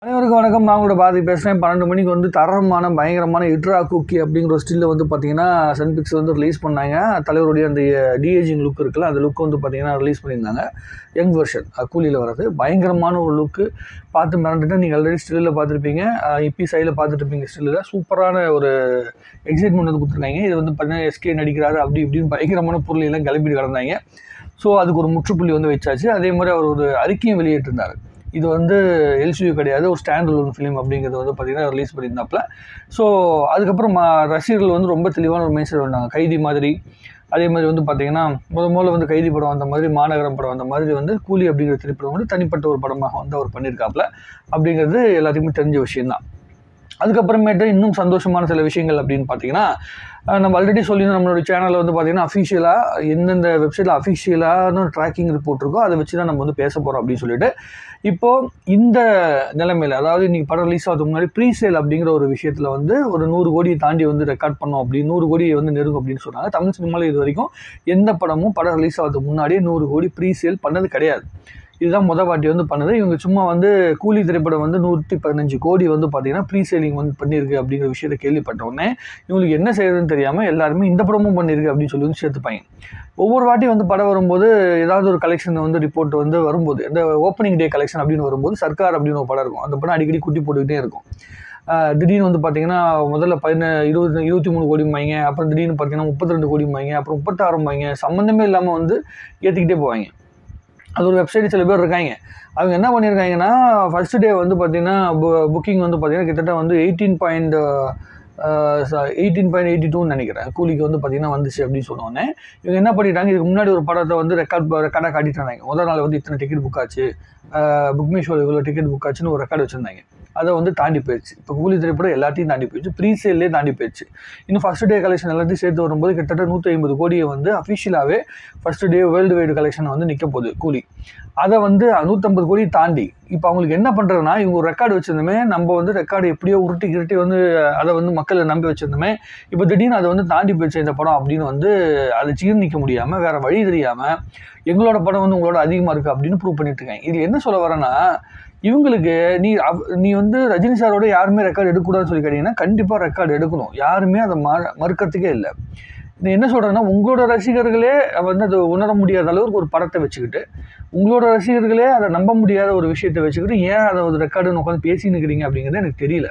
அனைவருக்கும் வணக்கம். நான் உங்களோட பாரதி பேசுகிறேன். 12 மணிக்கு வந்து தரமான பயங்கரமான இட்ரா குக்கி அப்படிங்கிற ஒரு ஸ்டில்ல வந்து பார்த்தீங்கன்னா சன் பிக்ஸ் வந்து ரிலீஸ் பண்ணாங்க. தலைவருடைய அந்த டிஏஜிங் லுக் இருக்குல்ல, அந்த லுக் வந்து பார்த்தீங்கன்னா ரிலீஸ் பண்ணியிருந்தாங்க. யங் வெர்ஷன் கூலியில் வர்றது பயங்கரமான ஒரு லுக்கு பார்த்து மிரண்டுட்டு. நீங்கள் ஆல்ரெடி ஸ்டில்லில் பார்த்துருப்பீங்க, இப்பி சைடில் பார்த்துருப்பீங்க. ஸ்டில்லில் சூப்பரான ஒரு எக்ஸைட்மெண்ட் வந்து கொடுத்துருக்காங்க. இது வந்து பார்த்தீங்கன்னா எஸ்கே நடிக்கிறாரு அப்படி இப்படின்னு பயங்கரமான பொருளையெல்லாம் கிளப்பிட்டு கிடந்தாங்க. ஸோ அதுக்கு ஒரு முற்றுப்புள்ளி வந்து வச்சாச்சு. அதே மாதிரி அவர் ஒரு அறிக்கையும் வெளியிட்டிருந்தார். இது வந்து எல்சியூ கிடையாது, ஒரு ஸ்டாண்ட் அலோன் ஃபிலிம் அப்படிங்கிறது வந்து பார்த்திங்கன்னா ரிலீஸ் பண்ணியிருந்தாப்புல. ஸோ அதுக்கப்புறம் ரசிகர்கள் வந்து ரொம்ப தெளிவான ஒரு மெசேஜ் வந்தாங்க. கைதி மாதிரி, அதே மாதிரி வந்து பார்த்திங்கன்னா முதல்ல வந்து கைதி படம் வந்த மாதிரி, மாநகரம் படம் வந்த மாதிரி வந்து கூலி அப்படிங்கிற திரைப்படம் வந்து தனிப்பட்ட ஒரு படமாக வந்து அவர் பண்ணியிருக்காப்புல அப்படிங்கிறது எல்லாத்துக்குமே தெரிஞ்ச விஷயந்தான். அதுக்கப்புறமேட்டு இன்னும் சந்தோஷமான சில விஷயங்கள் அப்படின்னு பார்த்தீங்கன்னா, நம்ம ஆல்ரெடி சொல்லியிருந்தோம் நம்மளோட சேனலில் வந்து பார்த்திங்கன்னா அஃபிஷியலாக எந்தெந்த வெப்சைட்டில் அஃபிஷியலான ட்ராக்கிங் ரிப்போர்ட் இருக்கோ அதை வச்சு தான் நம்ம வந்து பேச போகிறோம் அப்படின்னு சொல்லிட்டு, இப்போது இந்த நிலைமையில், அதாவது இன்றைக்கி படம் ரிலீஸ் ஆகிறதுக்கு முன்னாடி ப்ரீ சேல் அப்படிங்கிற ஒரு விஷயத்தில் வந்து ஒரு 100 கோடியை தாண்டி வந்து ரெக்கார்ட் பண்ணோம் அப்படின்னு 100 கோடியை வந்து நெருங்கும் அப்படின்னு சொன்னாங்க. தமிழ் சினிமாவில் இது வரைக்கும் எந்த படமும் படம் ரிலீஸ் ஆகிறதுக்கு முன்னாடியே 100 கோடி ப்ரீ சேல் பண்ணது கிடையாது. இதுதான் மொதல் வாட்டி வந்து பண்ணுது. இவங்க சும்மா வந்து கூலி திரைப்படம் வந்து 115 கோடி வந்து பார்த்தீங்கன்னா ப்ரீ சேலிங் வந்து பண்ணியிருக்கு அப்படிங்கிற விஷயத்தை கேள்விப்பட்டோடனே இவங்களுக்கு என்ன செய்யறதுன்னு தெரியாமல் எல்லாருமே இந்த படமும் பண்ணியிருக்கு அப்படின்னு சொல்லி வந்து சேர்த்துப்பாங்க. ஒவ்வொரு வாட்டி வந்து படம் வரும்போது ஏதாவது ஒரு கலெக்ஷன் வந்து ரிப்போர்ட் வந்து வரும்போது, இந்த ஓப்பனிங் டே கலெக்ஷன் அப்படின்னு வரும்போது சர்க்கார் அப்படின்னு ஒரு படம் இருக்கும். அந்த படம் அடிக்கடி குட்டி போட்டுக்கிட்டே இருக்கும். திடீர்னு வந்து பார்த்தீங்கன்னா முதல்ல 23 கோடிம்பாங்க, அப்புறம் திடீர்னு பார்த்தீங்கன்னா 32 கோடிம்பாங்க, அப்புறம் 36 சம்மந்தமே இல்லாமல் வந்து ஏற்றிக்கிட்டே போவாங்க. அது ஒரு வெப்சைட் சில பேர் இருக்காங்க. அவங்க என்ன பண்ணியிருக்காங்கன்னா, ஃபர்ஸ்ட் டே வந்து பார்த்தீங்கன்னா புக்கிங் வந்து பார்த்தீங்கன்னா கிட்டத்தட்ட வந்து 18.82 நினைக்கிறேன் கூலிக்கு வந்து பார்த்தீங்கன்னா வந்துச்சு அப்படின்னு சொன்னோன்னே, இவங்க என்ன பண்ணிட்டாங்க, இதுக்கு முன்னாடி ஒரு படத்தை வந்து ரெக்கார்டாக காட்டிட்டாங்க. முதல் நாள் வந்து இத்தனை டிக்கெட் புக் ஆச்சு, புக் மை ஷோவில் இவ்வளோ டிக்கெட் புக் ஆச்சுன்னு ஒரு ரெக்கார்டு வச்சுருந்தாங்க. அதை வந்து தாண்டி போயிடுச்சு. இப்போ கூலி திரைப்படம் எல்லாத்தையும் தாண்டி போயிடுச்சு, ப்ரீ சேல்லே தாண்டி போயிடுச்சு. இன்னும் ஃபஸ்ட் டே கலெக்ஷன் எல்லாத்தையும் சேர்த்து வரும்போது கிட்டத்தட்ட 150 கோடியை வந்து அஃபிஷியலாகவே first day worldwide collection வந்து நிற்க போகுது கூலி. அதை வந்து 150 கோடி தாண்டி இப்போ அவங்களுக்கு என்ன பண்ணுறதுனா, இவங்க ஒரு ரெக்கார்டு வச்சுருந்தோமே, நம்ம வந்து ரெக்கார்டு எப்படியோ உருட்டி வந்து அதை வந்து மக்களை நம்பி வச்சுருந்தோமே, இப்போ திடீர்னு அதை வந்து தாண்டி போயிடுச்சு இந்த படம் அப்படின்னு வந்து அதை ஜீர்ணிக்க முடியாமல் வேறு வழி தெரியாமல் எங்களோட படம் வந்து உங்களோட அதிகமாக இருக்குது அப்படின்னு ப்ரூவ் பண்ணிட்டு இருக்காங்க. இது என்ன சொல்ல வரேன்னா, இவங்களுக்கு நீ வந்து ரஜினி சாரோட யாருமே ரெக்கார்டு எடுக்கக்கூடாதுன்னு சொல்லி கேட்டிங்கன்னா கண்டிப்பாக ரெக்கார்டு எடுக்கணும். யாருமே அதை மறுக்கிறதுக்கே இல்லை. இது என்ன சொல்கிறேன்னா, உங்களோட ரசிகர்களே வந்து அதை உணர முடியாத அளவுக்கு ஒரு படத்தை வச்சுக்கிட்டு, உங்களோட ரசிகர்களே அதை நம்ப முடியாத ஒரு விஷயத்தை வச்சுக்கிட்டு ஏன் அதை ஒரு ரெக்கார்டுன்னு உட்காந்து பேசின்னு இருக்கிறீங்க அப்படிங்கிறது எனக்கு தெரியல.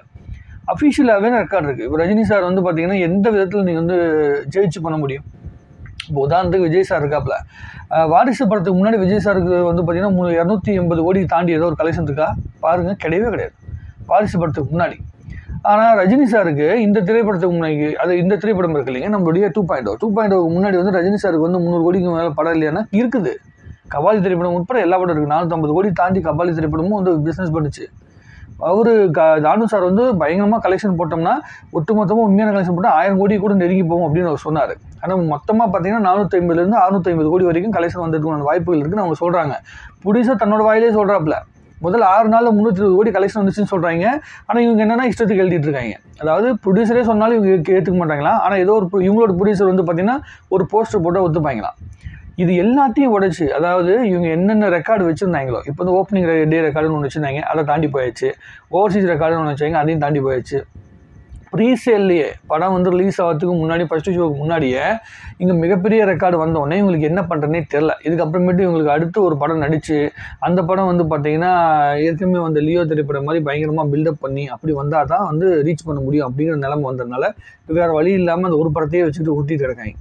அஃபிஷியலாகவே ரெக்கார்டு இருக்குது. இப்போ ரஜினி சார் வந்து பார்த்தீங்கன்னா எந்த விதத்தில் நீங்கள் வந்து ஜெயிச்சு பண்ண முடியும்? இப்போ உதாரணத்துக்கு விஜய் சார் இருக்காப்புல, வாரிசு படத்துக்கு முன்னாடி விஜய் சாருக்கு வந்து பார்த்தீங்கன்னா 280 கோடி தாண்டி ஏதோ ஒரு கலெக்ஷன் இருக்கா பாருங்கள், கிடையவே கிடையாது வாரிசு படத்துக்கு முன்னாடி. ஆனால் ரஜினி சாருக்கு இந்த திரைப்படத்துக்கு முன்னாடி, அது இந்த திரைப்படம் இருக்கு இல்லைங்க, நம்மளுடைய 2.0 முன்னாடி வந்து ரஜினி சாருக்கு வந்து 300 கோடிக்கு மேலே படம் இல்லையானா இருக்குது. கபாலி திரைப்படம் உட்பட எல்லா படம் இருக்குது. 450 கோடி தாண்டி கபாலி திரைப்படமும் வந்து பிஸ்னஸ் பண்ணுச்சு. அவர் தானு சார் வந்து பயங்கரமாக கலெக்ஷன் போட்டோம்னா ஒட்டுமொத்தமாக உண்மையான கலெக்ஷன் போட்டால் 1000 கோடி கூட நெருங்கி போகும் அப்படின்னு அவர் சொன்னார். ஆனால் மொத்தமாக பார்த்தீங்கன்னா 450 650 கோடி வரைக்கும் கலெக்ஷன் வந்துருக்கான வாய்ப்புகள் இருக்குன்னு அவங்க சொல்கிறாங்க. ப்ரொடியூசர் தன்னோட வாயிலே சொல்கிறாப்புல, முதல்ல 6 நாளில் 320 கோடி கலெக்ஷன் வந்துச்சுன்னு சொல்கிறாங்க. ஆனால் இவங்க என்னென்னா இஷ்டத்துக்கு எழுதிட்டு இருக்காங்க. அதாவது ப்ரொடியூசரே சொன்னாலும் இவங்க ஏற்றுக்க மாட்டாங்களா. ஆனால் ஏதோ ஒரு இவங்களோட ப்ரொடியூசர் வந்து பார்த்தீங்கன்னா ஒரு போஸ்டர் போட்டால் ஒத்துப்பாங்களாம். இது எல்லாத்தையும் உடைச்சு, அதாவது இவங்க என்னென்ன ரெக்கார்டு வச்சுருந்தாங்களோ, இப்போ வந்து ஓப்பனிங் டே ரெக்கார்டுன்னு ஒன்று வச்சுருந்தாங்க, அதை தாண்டி போயிடுச்சு. ஓவர்சீஸ் ரெக்கார்டுன்னு ஒன்று வச்சாங்க, அதையும் தாண்டி போயிடுச்சு. ப்ரீசேல்லையே படம் வந்து ரிலீஸ் ஆகிறதுக்கு முன்னாடி, ஃபஸ்ட்டு ஷோக்கு முன்னாடியே இங்கே மிகப்பெரிய ரெக்கார்டு வந்தோடனே இவங்களுக்கு என்ன பண்ணுறதுனே தெரில. இதுக்கப்புறமேட்டு இவங்களுக்கு அடுத்து ஒரு படம் நடித்து அந்த படம் வந்து பார்த்திங்கன்னா ஏற்கனவே வந்து லியோ திரைப்படம் மாதிரி பயங்கரமாக பில்டப் பண்ணி அப்படி வந்தால் தான் வந்து ரீச் பண்ண முடியும் அப்படிங்கிற நிலைமை வந்ததுனால வேறு வழி இல்லாமல் அந்த ஒரு படத்தையே வச்சுக்கிட்டு ஊட்டிகிட்டு கிடக்காங்க.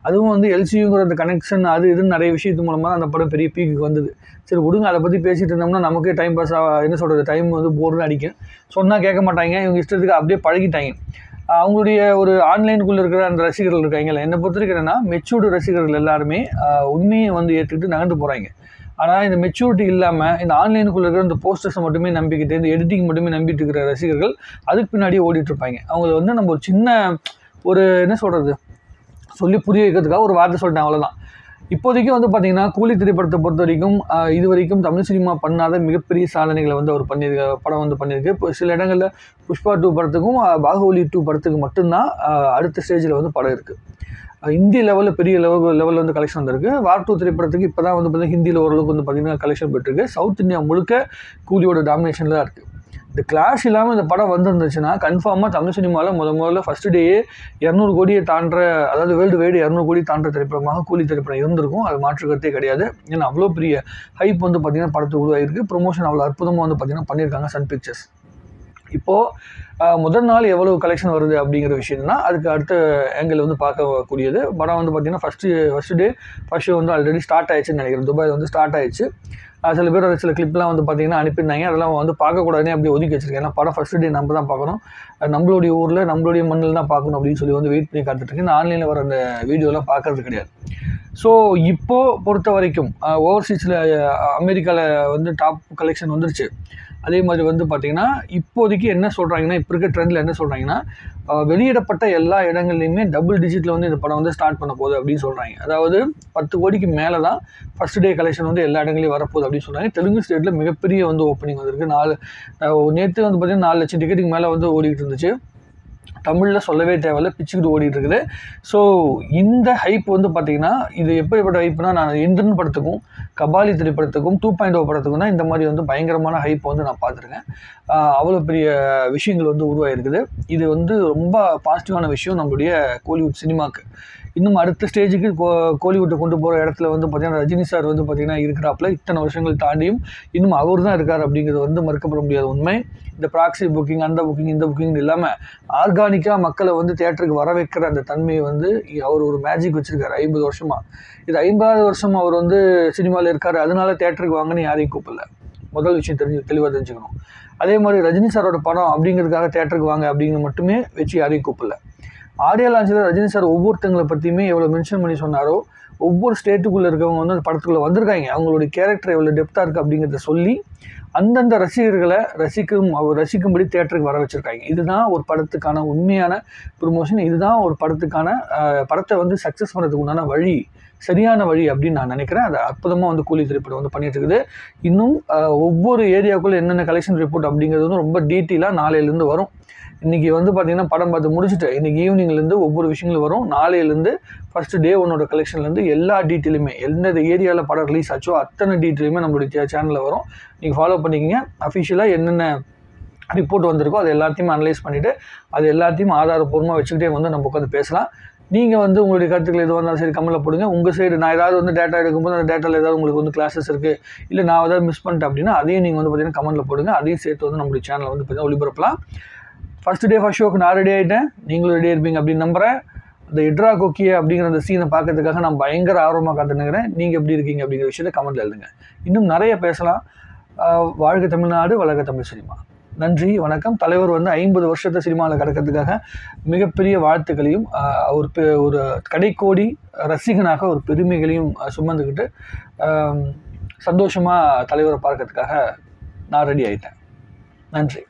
அதுவும் வந்து எல்சியூங்கிற அந்த கனெக்ஷன் அது இதுன்னு நிறைய விஷயத்து மூலமாக அந்த படம் பெரிய பீக்கு வந்தது. சரி விடுங்க, அதை பற்றி பேசிகிட்டு இருந்தோம்னா நமக்கே டைம் பாஸ் என்ன சொல்கிறது, டைம் வந்து போர்னு அடிக்கும். சொன்னால் கேட்க மாட்டாங்க, இவங்க இஷ்டத்துக்கு அப்படியே பழகிட்டாங்க. அவங்களுடைய ஒரு ஆன்லைனுக்குள்ளே இருக்கிற அந்த ரசிகர்கள் இருக்காங்கல்ல, என்னை பொறுத்த வரைக்கும் என்னென்னா மெச்சூர்டு ரசிகர்கள் எல்லாருமே உண்மையை வந்து ஏற்றுக்கிட்டு நகர்ந்து போகிறாங்க. ஆனால் இந்த மெச்சூரிட்டி இல்லாமல் இந்த ஆன்லைனுக்குள்ளே இருக்கிற இந்த போஸ்டர்ஸை மட்டுமே நம்பிக்கிட்டு, இந்த எடிட்டிங் மட்டுமே நம்பிட்டு இருக்கிற ரசிகர்கள் அதுக்கு பின்னாடியே ஓடிட்டுருப்பாங்க. அவங்கள வந்து நம்ம ஒரு சின்ன ஒரு என்ன சொல்கிறது சொல்லி புரிய வைக்கிறதுக்காக ஒரு வார்த்தை சொல்லிட்டேன், அவ்வளோதான். இப்போதைக்கு வந்து பார்த்திங்கன்னா கூலி திரைப்படத்தை பொறுத்த வரைக்கும் இது வரைக்கும் தமிழ் சினிமா பண்ணாத மிகப்பெரிய சாதனைகளை வந்து அவர் படம் வந்து பண்ணியிருக்கு. இப்போ சில இடங்களில் புஷ்பா 2 படத்துக்கும் பாகுபலி 2 படத்துக்கு மட்டும்தான் அடுத்த ஸ்டேஜில் வந்து படம் இருக்குது. இந்திய லெவலில் பெரிய லெவலில் வந்து கலெக்ஷன் வந்திருக்கு. வார் 2 திரைப்படத்துக்கு இப்போ தான் வந்து பார்த்திங்கன்னா ஹிந்தியில் ஓரளவுக்கு வந்து பார்த்திங்கன்னா கலெக்ஷன் போயிட்டுருக்கு. சவுத் இந்தியா முழுக்க கூலியோட டாமினேஷனில் தான் இருக்குது. இந்த கிளாஷ் இல்லாமல் இந்த படம் வந்துருந்துச்சுன்னா கன்ஃபார்மாக தமிழ் சினிமாவில் முதல்ல ஃபஸ்ட் டேயே 200 கோடியை தாண்டுற, அதாவது வேர்ல்டு வைடு 200 கோடி தாண்டுற திரைப்படமாக கூலி திரைப்படம் இருந்திருக்கும். அது மாற்றுக்கிறதே கிடையாது. ஏன்னா அவ்வளோ பெரிய ஹைப் வந்து பார்த்திங்கன்னா படத்துக்கு உருவாகிருக்கு. ப்ரொமோஷன் அவ்வளோ அற்புதமாக வந்து பார்த்திங்கன்னா பண்ணியிருக்காங்க சன் பிக்சர்ஸ். இப்போது முதல் நாள் எவ்வளோ கலெக்ஷன் வருது அப்படிங்கிற விஷயம்னா அதுக்கு அடுத்த ஆங்கிள் வந்து பார்க்கக்கூடியது. படம் வந்து பார்த்திங்கன்னா ஃபஸ்ட் டே ஃபஸ்ட் ஷோ வந்து ஆல்ரெடி ஸ்டார்ட் ஆயிடுச்சுன்னு நினைக்கிறேன். துபாயில் வந்து ஸ்டார்ட் ஆயிடுச்சு. சில பேர் சில கிளிப்லாம் வந்து பார்த்திங்கன்னா அனுப்பியிருந்தாங்க. அதெல்லாம் வந்து பார்க்கக்கூடாதுன்னு அப்படி ஒதுக்கி வச்சிருக்கேன். ஏன்னா படம் ஃபஸ்ட் டே நம்ம தான் பார்க்கணும், நம்மளுடைய ஊரில் நம்மளுடைய மண்ணில் தான் பார்க்கணும் அப்படின்னு சொல்லி வந்து வெயிட் பண்ணி காத்துட்ருக்கேன். இந்த ஆன்லைனில் வர அந்த வீடியோலாம் பார்க்கறது கிடையாது. ஸோ இப்போது பொறுத்த வரைக்கும் ஓவர்சீஸில் அமெரிக்காவில் வந்து டாப் கலெக்ஷன் வந்துருச்சு. அதே மாதிரி வந்து பார்த்திங்கன்னா இப்போதைக்கு என்ன சொல்கிறாங்கன்னா, இப்போ இருக்க ட்ரெண்டில் என்ன சொல்கிறாங்கன்னா, வெளியிடப்பட்ட எல்லா இடங்கள்லையுமே டபுள் டிஜிட்டில் வந்து இந்த படம் வந்து ஸ்டார்ட் பண்ண போகுது அப்படின்னு சொல்கிறாங்க. அதாவது 10 கோடிக்கு மேலே தான் ஃபஸ்ட் டே கலெக்ஷன் வந்து எல்லா இடங்களையும் வரப்போகுது அப்படின்னு சொல்கிறாங்க. தெலுங்கு ஸ்டேட்டில் மிகப்பெரிய வந்து ஓப்பனிங் வந்திருக்கு. நேற்று வந்து பார்த்திங்கன்னா 4 லட்சம் டிக்கெட்டுக்கு மேலே வந்து ஓடிக்கிட்டு இருந்துச்சு. தமிழில் சொல்லவே தேவையில்ல, பிச்சுக்கிட்டு ஓடிட்டு இருக்குது. ஸோ இந்த ஹைப் வந்து பார்த்திங்கன்னா இது எப்படிப்பட்ட ஹைப்னா, நான் இந்திரன் படத்துக்கும் கபாலி திரைப்படத்துக்கும் 2.0 படத்துக்கும் தான் இந்த மாதிரி வந்து பயங்கரமான ஹைப் வந்து நான் பார்த்துருக்கேன். அவ்வளோ பெரிய விஷயங்கள் வந்து உருவாகிருக்குது. இது வந்து ரொம்ப பாசிட்டிவான விஷயம் நம்மளுடைய கோலிவுட் சினிமாவுக்கு. இன்னும் அடுத்த ஸ்டேஜுக்கு கோலிவுட்டை கொண்டு போகிற இடத்துல வந்து பார்த்திங்கன்னா ரஜினி சார் வந்து பார்த்திங்கன்னா இருக்கிறாப்புல. இத்தனை வருஷங்கள் தாண்டியும் இன்னும் அவர் தான் இருக்கார் அப்படிங்கிறது வந்து மறுக்கப்பட முடியாத உண்மை. இந்த ப்ராக்ஸி புக்கிங், அந்த புக்கிங், இந்த புக்கிங் இல்லாமல் ஆர்கானிக்காக மக்களை வந்து தியேட்டருக்கு வர வைக்கிற அந்த தன்மையை வந்து அவர் ஒரு மேஜிக் வச்சுருக்காரு 50 வருஷமாக. இது 50வது வருஷம் அவர் வந்து சினிமாவில் இருக்கார், அதனால தியேட்டருக்கு வாங்கன்னு யாரையும் கூப்பிடல. முதல் விஷயம் தெளிவாக தெரிஞ்சுக்கணும். அதே மாதிரி ரஜினி சாரோட படம் அப்படிங்கிறதுக்காக தியேட்டருக்கு வாங்க அப்படிங்கிறது மட்டுமே வச்சு யாரையும் கூப்பிடல. ஆடியோ லான்ச்சில் ரஜினி சார் ஒவ்வொருத்தங்களை பற்றியுமே எவ்வளோ மென்ஷன் பண்ணி சொன்னாரோ, ஒவ்வொரு ஸ்டேட்டுக்குள்ளே இருக்கவங்க வந்து அந்த படத்துக்குள்ளே வந்திருக்காங்க, அவங்களுடைய கேரக்டர் எவ்வளோ டெப்த்தாக இருக்குது அப்படிங்கிறத சொல்லி அந்தந்த ரசிகர்களை ரசிக்கும்படி தியேட்டருக்கு வர வச்சுருக்காங்க. இதுதான் ஒரு படத்துக்கான உண்மையான ப்ரொமோஷன். இதுதான் ஒரு படத்தை வந்து சக்ஸஸ் பண்ணுறதுக்கு உண்டான வழி, சரியான வழி அப்படின்னு நான் நினைக்கிறேன். அது அற்புதமாக வந்து கூலி திரைப்படம் வந்து பண்ணிட்டு இருக்குது. இன்னும் ஒவ்வொரு ஏரியாவுக்குள்ளே என்னென்ன கலெக்ஷன் ரிப்போர்ட் அப்படிங்கிறது வந்து ரொம்ப டீட்டெயிலாக நாளையிலேருந்து வரும். இன்றைக்கி வந்து பார்த்திங்கன்னா படம் பார்த்து முடிச்சுட்டு இன்றைக்கி ஈவினிங்லேருந்து ஒவ்வொரு விஷயங்களும் வரும். நாளையிலேருந்து ஃபஸ்ட்டு டே 1 கலெக்ஷன்லேருந்து எல்லா டீட்டெயிலுமே, எந்த ஏரியாவில் படம் ரிலீஸ் ஆச்சோ அத்தனை டீட்டெயிலுமே நம்மளுடைய சேனலில் வரும். நீங்கள் ஃபாலோ பண்ணிக்கிங்க. அஃபிஷியலாக என்னென்ன ரிப்போர்ட் வந்திருக்கோ அது எல்லாத்தையுமே அனலைஸ் பண்ணிவிட்டு அது எல்லாத்தையும் ஆதாரப்பூர்வமாக வச்சுக்கிட்டே வந்து நம்ம உட்காந்து பேசலாம். நீங்கள் வந்து உங்களுடைய கருத்துக்கள் எதுவாக இருந்தாலும் சரி கமெண்ட்டில் போடுங்க. உங்கள் சைடு நான் ஏதாவது வந்து டேட்டா எடுக்கும்போது அந்த டேட்டாவில் ஏதாவது உங்களுக்கு வந்து கிளாஸஸ் இருக்குது, இல்லை நான் ஏதாவது மிஸ் பண்ணிட்டேன் அப்படின்னா அதையும் நீங்கள் வந்து பார்த்திங்கன்னா கமெண்ட்டில் போடுங்க. அதையும் சேர்த்து வந்து நம்மளுடைய சேனலில் வந்து பார்த்திங்கன்னா ஒளிபரப்பலாம். ஃபஸ்ட் டே ஃபஸ்ட் ஷோக்கு நான் ரெடி ஆகிட்டேன், நீங்களும் ரெடியாக இருப்பீங்க அப்படின்னு நம்புகிறேன். அந்த இட்ரா கொக்கியை அப்படிங்கிற அந்த சீனை பார்க்கறதுக்காக நான் பயங்கர ஆர்வமாக காத்துனுக்கிறேன். நீங்கள் எப்படி இருக்கீங்க அப்படிங்கிற விஷயத்தை கமெண்ட்டில் எழுதுங்க. இன்னும் நிறைய பேசலாம். வாழ்க தமிழ்நாடு, வளர்க தமிழ் சினிமா. நன்றி, வணக்கம். தலைவர் வந்து 50 வருஷத்தை சினிமாவில் கடக்கிறதுக்காக மிகப்பெரிய வாழ்த்துக்களையும் ஒரு கடைக்கோடி ரசிகனாக ஒரு பெருமைகளையும் சுமந்துக்கிட்டு சந்தோஷமாக தலைவரை பார்க்கறதுக்காக நான் ரெடி ஆகிட்டேன். நன்றி.